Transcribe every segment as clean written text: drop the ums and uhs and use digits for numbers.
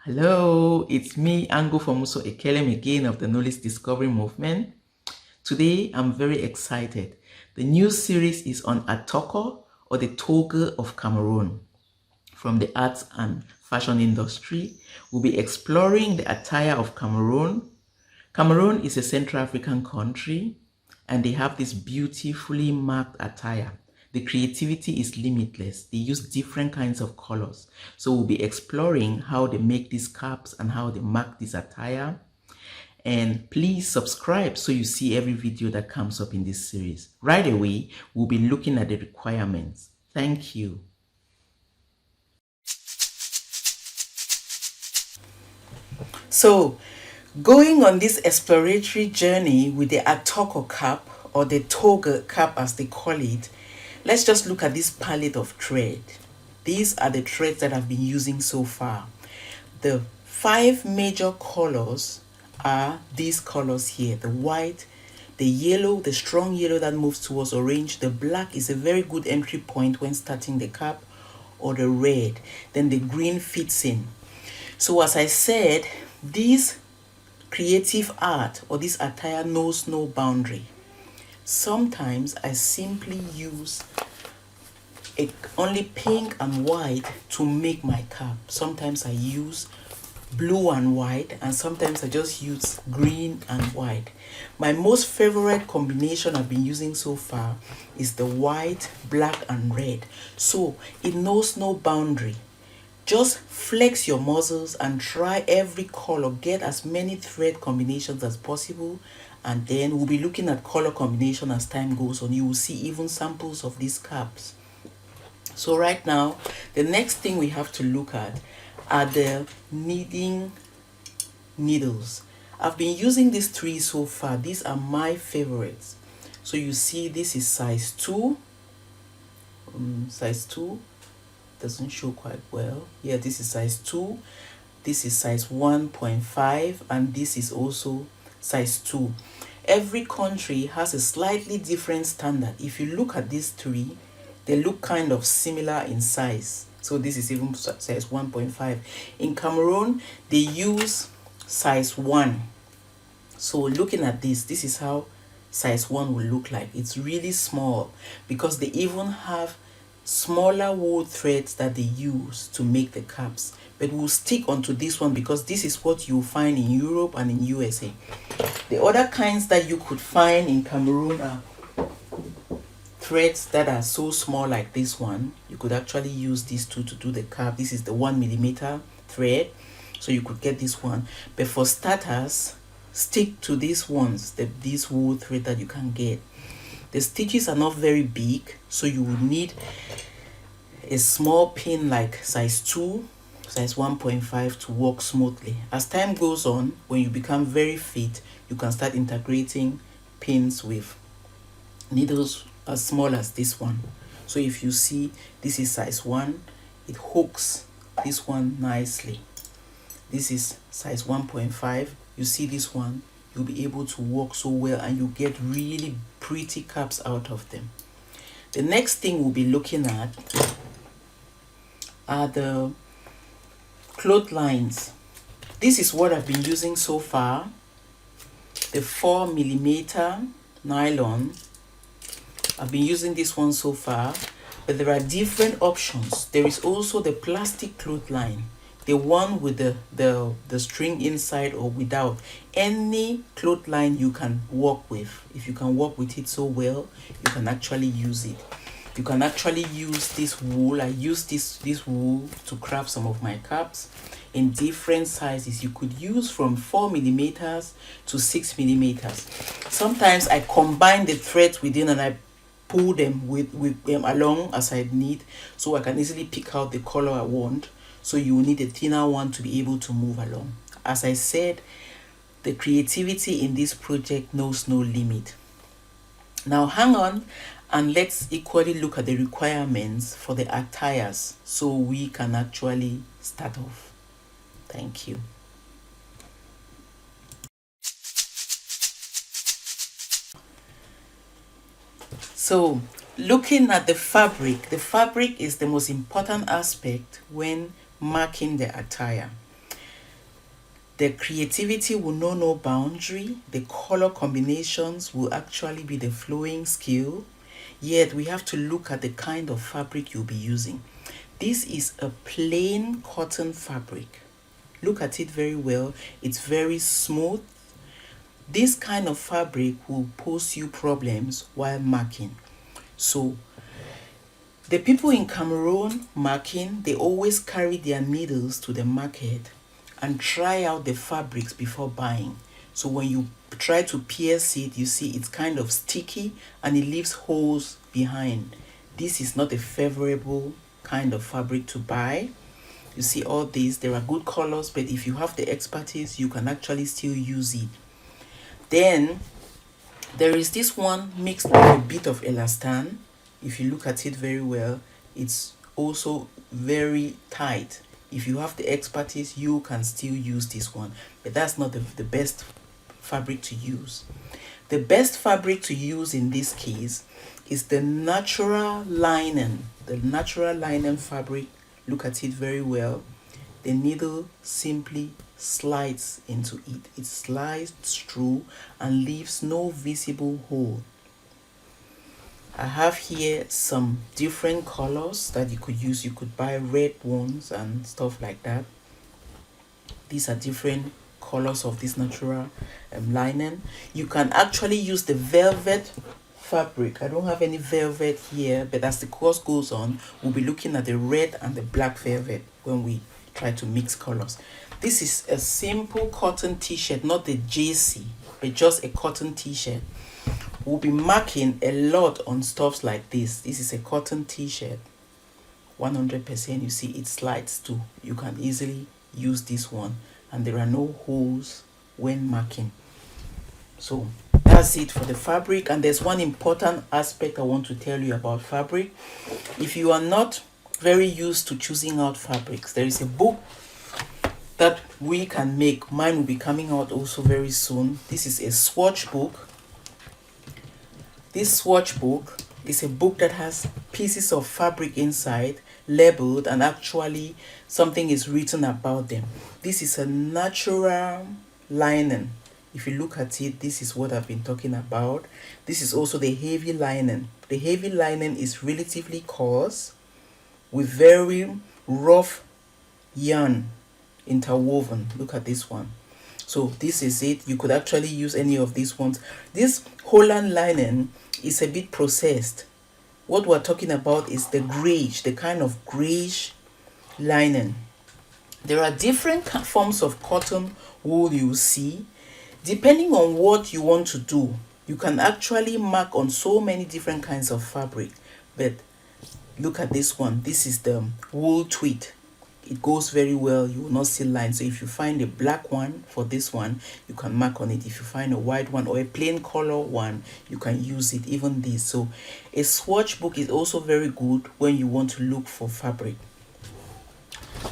Hello, it's me, Ango Fomuso Ekellem again of the Knowledge Discovery Movement. Today, I'm very excited. The new series is on Atoghu, or the Toga of Cameroon. From the arts and fashion industry, we'll be exploring the attire of Cameroon. Cameroon is a Central African country, and they have this beautifully marked attire. The creativity is limitless. They use different kinds of colors. So we'll be exploring how they make these caps and how they mark this attire. And please subscribe so you see every video that comes up in this series. Right away, we'll be looking at the requirements. Thank you. So, going on this exploratory journey with the Atoghu cap, or the Toga cap as they call it, let's just look at this palette of thread. These are the threads that I've been using so far. The 5 major colors are these colors here: the white, the yellow, the strong yellow that moves towards orange, the black is a very good entry point when starting the cap, or the red, then the green fits in. So as I said, this creative art or this attire knows no boundary. Sometimes I simply use only pink and white to make my cap. Sometimes I use blue and white, and sometimes I just use green and white. My most favorite combination I've been using so far is the white, black and red. So it knows no boundary. Just flex your muscles and try every color. Get as many thread combinations as possible, and then we'll be looking at color combination as time goes on. You will see even samples of these caps. So right now, the next thing we have to look at are the kneading needles. I've been using these 3 so far. These are my favorites. So you see, this is size 2. Size 2 doesn't show quite well. Yeah, this is size 2. This is size 1.5, and this is also size 2. Every country has a slightly different standard. If you look at these 3, they look kind of similar in size. So this is even size 1.5. In Cameroon, they use size 1. So looking at this is how size 1 will look like. It's really small because they even have smaller wool threads that they use to make the caps. But we'll stick onto this one because this is what you'll find in Europe and in USA. The other kinds that you could find in Cameroon are threads that are so small like this one. You could actually use these 2 to do the cap. This is the 1mm thread, so you could get this one. But for starters, stick to these ones, these wool thread that you can get. The stitches are not very big, so you will need a small pin like size 2, size 1.5 to work smoothly. As time goes on, when you become very fit, you can start integrating pins with needles as small as this one. So if you see, this is size 1, it hooks this one nicely. This is size 1.5. You see this one, you'll be able to work so well, and you get really pretty caps out of them. The next thing we'll be looking at are the clotheslines. This is what I've been using so far. The 4mm nylon. I've been using this one so far, but there are different options. There is also the plastic clothesline, the one with the string inside or without. Any clothesline you can work with. If you can work with it so well, you can actually use it. You can actually use this wool. I use this wool to craft some of my caps in different sizes. You could use from 4mm to 6mm. Sometimes I combine the threads within and I pull them with them along as I need, so I can easily pick out the color I want. So you will need a thinner one to be able to move along. As I said, the creativity in this project knows no limit. Now hang on and let's equally look at the requirements for the attires so we can actually start off. Thank you. So looking at the fabric is the most important aspect when marking the attire. The creativity will know no boundary. The color combinations will actually be the flowing skill. Yet we have to look at the kind of fabric you'll be using. This is a plain cotton fabric. Look at it very well. It's very smooth. This kind of fabric will pose you problems while marking. So the people in Cameroon marking, they always carry their needles to the market and try out the fabrics before buying. So when you try to pierce it, you see it's kind of sticky and it leaves holes behind. This is not a favorable kind of fabric to buy. You see all these, there are good colors, but if you have the expertise, you can actually still use it. Then there is this one mixed with a bit of elastan. If you look at it very well, it's also very tight. If you have the expertise, you can still use this one, but that's not the best fabric to use. The best fabric to use in this case is the natural linen. The natural linen fabric, look at it very well. The needle simply slides into it. It slides through and leaves no visible hole. I have here some different colors that you could use. You could buy red ones and stuff like that. These are different colors of this natural linen. You can actually use the velvet fabric. I don't have any velvet here, but as the course goes on, we'll be looking at the red and the black velvet when we try to mix colors. This is a simple cotton t-shirt, not the JC, but just a cotton t-shirt. We'll be marking a lot on stuffs like this. This is a cotton t-shirt, 100%. You see it slides too. You can easily use this one and there are no holes when marking. So that's it for the fabric. And there's one important aspect I want to tell you about fabric. If you are not very used to choosing out fabrics, there is a book that we can make. Mine will be coming out also very soon. This is a swatch book. This swatch book is a book that has pieces of fabric inside, labeled, and actually something is written about them. This is a natural linen. If you look at it, this is what I've been talking about. This is also the heavy linen. The heavy linen is relatively coarse with very rough yarn interwoven. Look at this one. So this is it. You could actually use any of these ones. This Holland linen is a bit processed. What we're talking about is the grayish, the kind of grayish linen. There are different forms of cotton wool you see. Depending on what you want to do, you can actually mark on so many different kinds of fabric. But look at this one. This is the wool tweed. It goes very well. You will not see lines. So if you find a black one for this one, you can mark on it. If you find a white one or a plain color one, you can use it. Even this. So a swatch book is also very good when you want to look for fabric.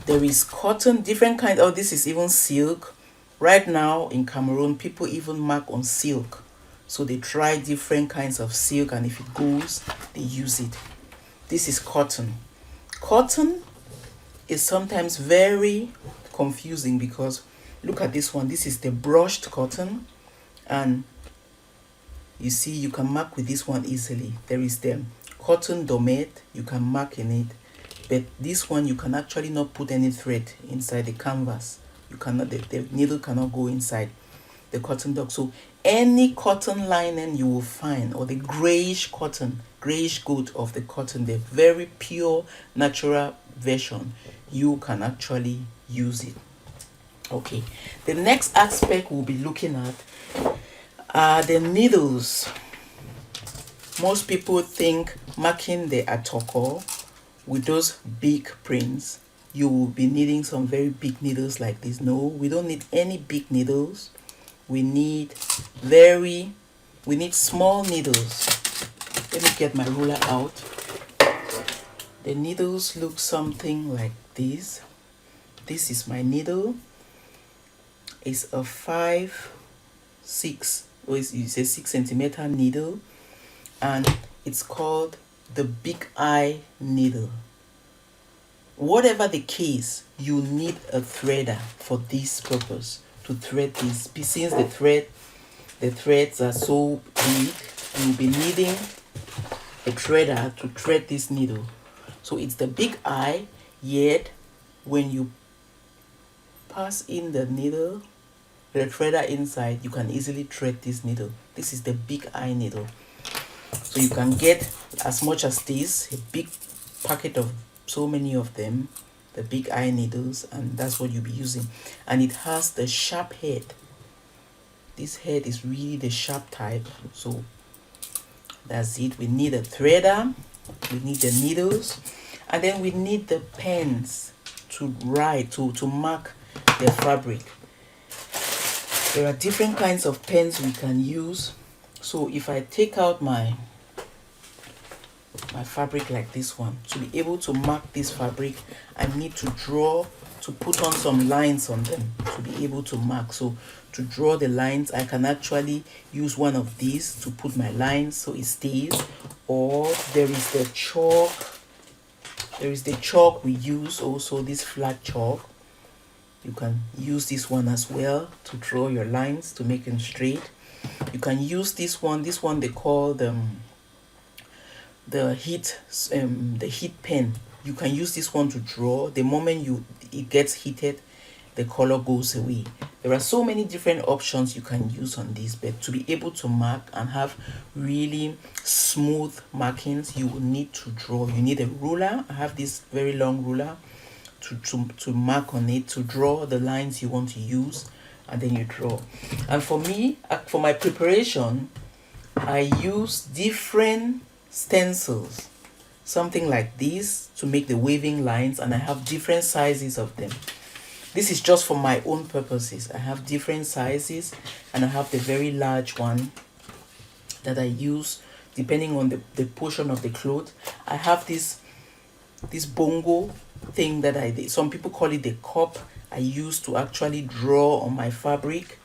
There is cotton, different kind. Oh, this is even silk. Right now in Cameroon, people even mark on silk. So they try different kinds of silk, and if it goes, they use it. This is cotton. Cotton is sometimes very confusing because look at this one. This is the brushed cotton, and you see you can mark with this one easily. There is the cotton domet. You can mark in it, but this one you can actually not put any thread inside the canvas. You cannot, the needle cannot go inside the cotton dog. So any cotton linen you will find, or the grayish cotton, grayish coat of the cotton, the very pure natural version, you can actually use it. Okay, the next aspect we'll be looking at are the needles. Most people think marking the Atoghu with those big prints, you will be needing some very big needles like this. No, we don't need any big needles. We need small needles. Let me get my ruler out. The needles look something like this. This is my needle. It's a 6 centimeter needle, and it's called the big eye needle. Whatever the case, you need a threader for this purpose. to thread this. Since the threads are so big, you'll be needing a threader to thread this needle. So it's the big eye, yet when you pass in the needle, the threader inside, you can easily thread this needle. This is the big eye needle. So you can get as much as this, a big packet of so many of them, the big eye needles, and that's what you'll be using. And it has the sharp head. This head is really the sharp type. So that's it. We need a threader, we need the needles, and then we need the pens to write, to mark the fabric. There are different kinds of pens we can use. So if I take out my fabric like this one, to be able to mark this fabric, I need to draw, to put on some lines on them to be able to mark. So to draw the lines, I can actually use one of these to put my lines so it stays, or there is the chalk. There is the chalk we use also, this flat chalk. You can use this one as well to draw your lines to make them straight. You can use this one they call them the heat pen. You can use this one to draw. The moment it gets heated, the color goes away. There are so many different options you can use on this, but to be able to mark and have really smooth markings, you will need to draw. You need a ruler. I have this very long ruler to mark on it, to draw the lines you want to use, and then you draw. And for me, for my preparation, I use different stencils, something like this, to make the waving lines, and I have different sizes of them. This is just for my own purposes. I have different sizes, and I have the very large one that I use depending on the portion of the cloth. I have this bongo thing that I did. Some people call it the cup. I use to actually draw on my fabric.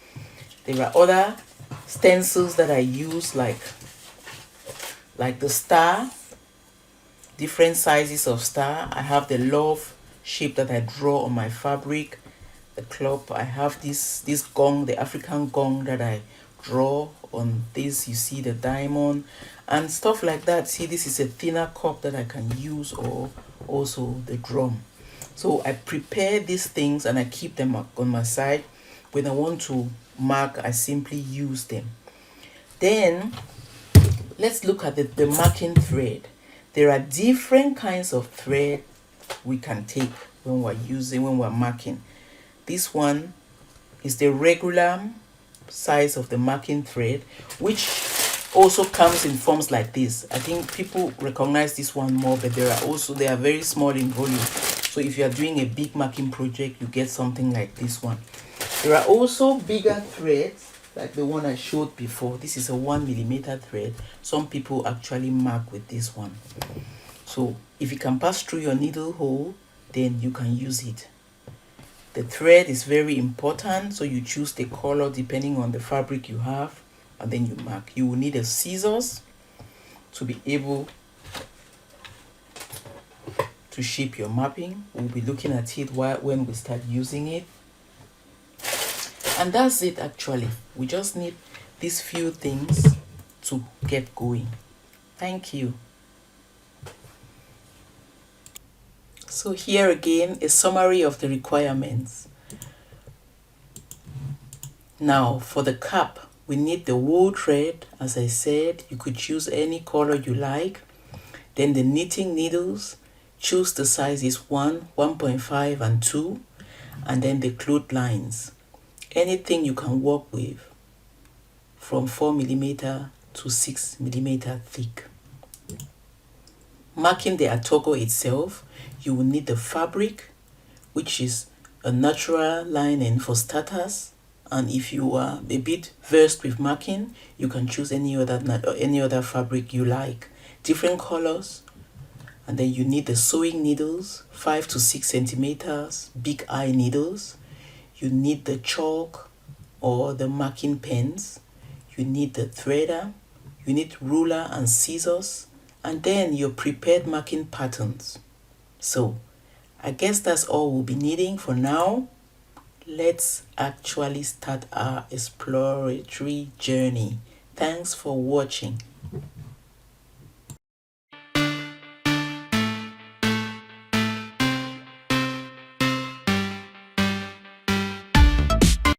There are other stencils that I use, like the star, different sizes of star. I have the love shape that I draw on my fabric, the club. I have this gong, the African gong, that I draw on this. You see the diamond and stuff like that. See, this is a thinner cup that I can use, or also the drum. So I prepare these things and I keep them on my side. When I want to mark, I simply use them. Then let's look at the marking thread. There are different kinds of thread we can take when we're marking. This one is the regular size of the marking thread, which also comes in forms like this. I think people recognize this one more, but they are very small in volume. So if you are doing a big marking project, you get something like this one. There are also bigger threads, like the one I showed before. This is a 1mm thread. Some people actually mark with this one. So if it can pass through your needle hole, then you can use it. The thread is very important, so you choose the color depending on the fabric you have, and then you mark. You will need a scissors to be able to shape your mapping. We'll be looking at it when we start using it. And that's it actually. We just need these few things to get going. Thank you. So here again, a summary of the requirements. Now for the cap, we need the wool thread. As I said, you could choose any color you like. Then the knitting needles, choose the sizes 1, 1.5 and 2, and then the cloth lines. Anything you can work with from 4mm to 6mm thick. Marking the Atoghu itself, you will need the fabric, which is a natural lining for starters. And if you are a bit versed with marking, you can choose any other fabric you like. Different colors. And then you need the sewing needles, 5 to 6 centimeters, big eye needles. You need the chalk or the marking pens. You need the threader. You need ruler and scissors. And then your prepared marking patterns. So I guess that's all we'll be needing for now. let's actually start our exploratory journey. Thanks for watching.